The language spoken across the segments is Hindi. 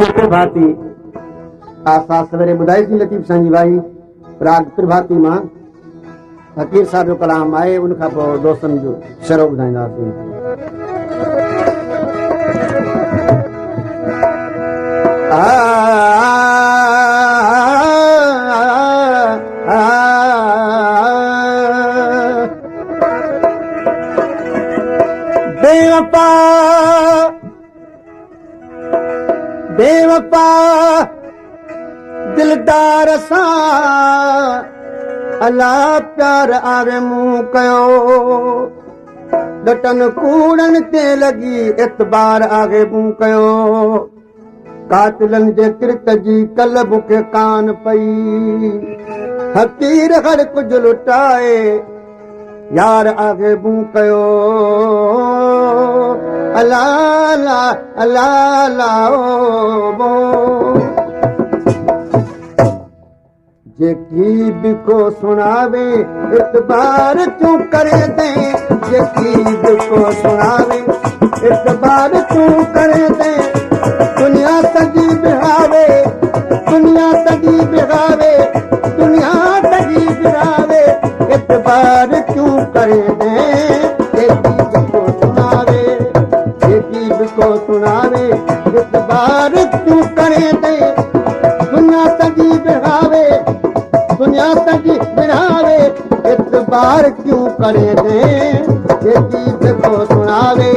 भाती आसा सवेरे बुधाई थी लतीफ साईं जी भाई राग त्रिभाती मां फकीर साहब जो कलाम आए उनखां पोइ दोस्तनि जो शरो ॿुधाईंदासीं। बेवफा बेवफा दिलदार सां अल्लाह प्यार आवे मूं कयो डटन कूड़न ते लगी एतबार आगे मूं कयो कातिलन जे किरत जी कल मूंखे कान पई हकीर हर कुझु लुटाए यार आगे मूं कयो अल्लाह अल्लाह जेकी भी को सुनावे इतबार क्यों करे दे जेकी भी को सुनावे इतबार क्यों करे दे दुनिया सजी बिहावे दुनिया सजी बिहावे दुनिया सजी बिहावे इतबार क्यों करे दे जेकी भी को सुनावे जेकी भी को सुनावे इतबार क्यों करे दे दुनिया सजी बिहावे दुनिया सजी बिनावे इतबार क्यों करे दे ये गीत को सुनावे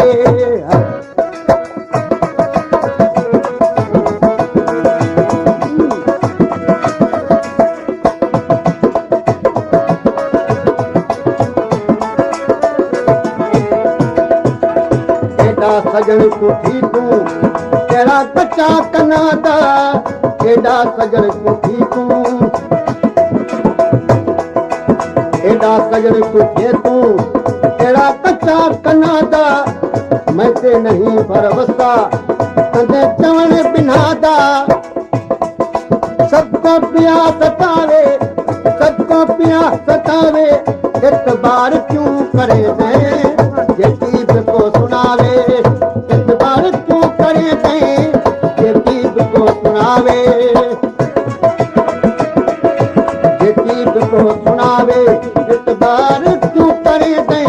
एडा सजन कुठी तू तेरा कच्चा कनादा एडा सजन कुठी तू एडा सजन कुठे तू तेरा कच्चा कनादा मैं ते नहीं भरवसा तंदे चवण बिनादा सबको पिया सतावे सबको पिया सतावे इतबार क्यों करे दे ये गीत को सुनावे इतबार क्यों करे दे ये गीत को सुनावे ये गीत को सुनावे इतबार क्यों करे दे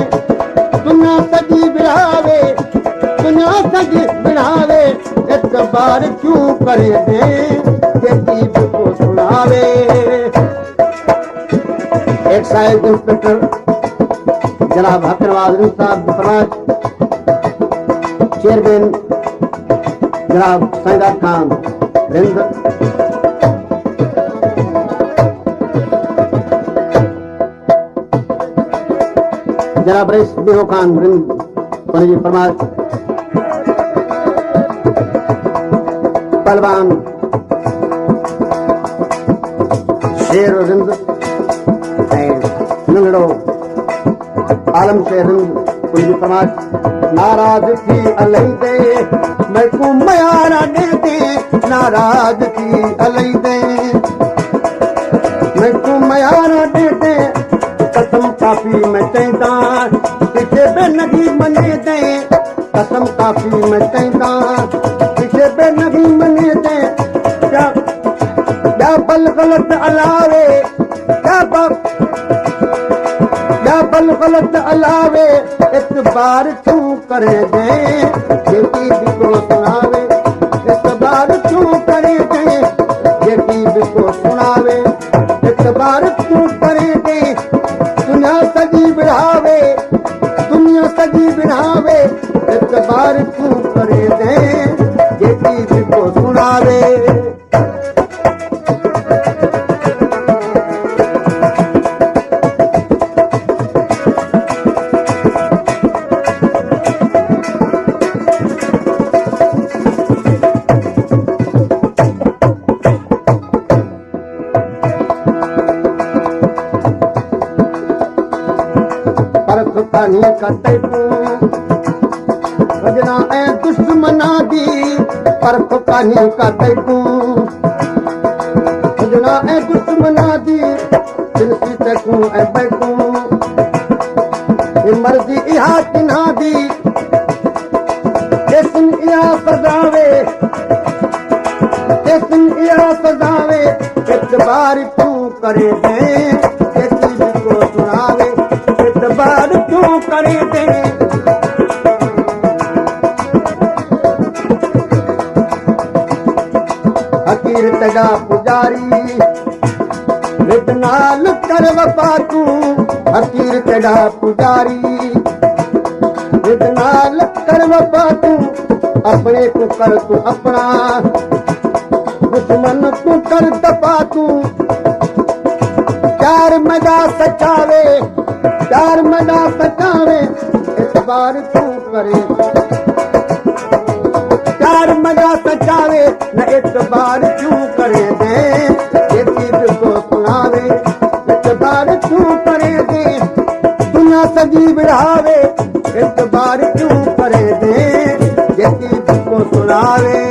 दुनिया सजी बिहावे दुनिया सजी बिहावे इतबार क्यों करे दे ये गीत को सुनावे। एक्साइज इंस्पेक्टर जनाब हकनवाज साहब फरमाज चेयरमैन जनाब सैदा खान रिंद जनाब रईस बिहो खान रिंद उनजी फरमाइश पहलवान शेर रिंद ऐं नंढड़ो आलम शेर रिंद उनजी फरमाइश नाराज थी अलैंदे मैं को मयारा ॾे नाराज थी अलैंदे मैं को मयारा ॾे कसम काफी मैं चैंदा किसे बे नगी मने दे कसम काफी मैं चैंदा किसे बे नगी मने दे क्या बल गलत अलावे क्या बल गलत अलावे इतबार क्यों करे दे जेकी भी को सुनावे इतबार क्यों करे दे जेकी भी को सुनावे इतबार क्यों करे दे दुनिया सजी बिहावे दुनिया सजी बिहावे इतबार क्यों करे दे ये गीत को सुनावे। सजना ऐं दुश्मना दी परख कान्हे काटे तूं सजना ऐं दुश्मना दी जिनसी तकूं ऐं बैकूं मर्ज़ी इहा तिन्हा दी जेसिन इहा सदावे लेकिन इहा सजावे इतबार क्यों करे दे जेकी बि को सुनावे इतबार क्यों करे दे हकीर तड़ा पुजारी नाल कर वफा तू हकीर तड़ा पुजारी नाल कर वफा तू अपने को कर तू अपना दुश्मन तू कर दफा तू चार मजा सचावे इतबार तू करे चार मजा सचावे न इतबार क्यों करे दे जेकी बि को सुनावे इतबार क्यों करे दे दुनिया सजी विढ़ावे इतबार क्यों करे दे जेकी बि को सुनावे